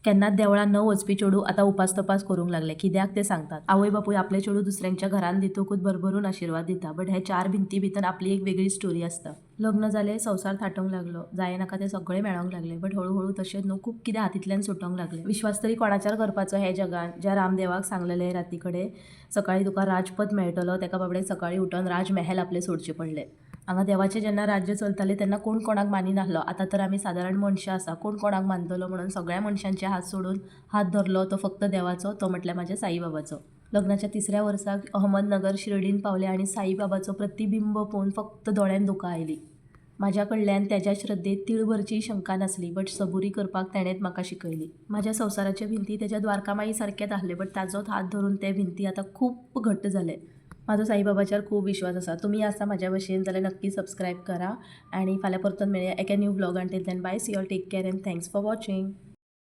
केन्नाच देवळान न वचपी चेडूं आतां उपास तपास करूंक लागले. कित्याक ते सांगतात. आवय बापूय आपले चेडूं दुसऱ्यांच्या घरान दितकूच भरभरून आशिर्वाद दिता. बट हे 4 भिंती भितर आपली एक वेगळी स्टोरी आसता. लग्न जालें, संवसार थाटोंक लागलो. जायनाका तें सगळें मेळोंक लागलें. बट हळू तशेंच न्हू खूब कितें हातींतल्यान सुटोंक लागलें. विश्वास तरी कोणाचेर करपाचो हे जगान. ज्या रामदेवाक सांगलेलें राती कडेन सकाळीं तुका राजपद मेळटलो, तेका बाबडेक सकाळीं उठोन राजमहल आपले सोडचे पडले. हांगा देवाचें जेन्ना राज्य चलतालें तेन्ना कोण कोणाक मानिनाहलो. आतां तर आमी सादारण मनशां आसा. कोण कोणाक मानतलो म्हणून सगळ्या मनशांचे हात सोडून हात धरलो तो फक्त देवाचो, तो म्हटल्यार म्हाज्या साईबाबाचो. लग्नाच्या 3ऱ्या वर्साक अहमदनगर शिर्डीन पावलें आनी साईबाबाचो प्रतिबिंब पळोवन फक्त दोळ्यांत दुकां आयलीं. म्हाज्या कडल्यान तेज्या श्रद्धेत तिळभरचीय शंका नासली. बट सबुरी करपाक तेणेंच म्हाका शिकयली. म्हाज्या संवसाराचे भिंती तेज्या द्वारकामाई सारकेच आसले. बट ताजोच हात धरून ते भिंती आतां खूब घट्ट जाले. म्हाजो साईबाबाचेर खूब विश्वास आसा. तुमी आसा म्हाज्या भशेन जाल्यार नक्की सबस्क्रायब करा. आनी फाल्यां परतून मेळया एका न्यू व्लॉगान. Till then bye, see you all, take care and thanks for watching.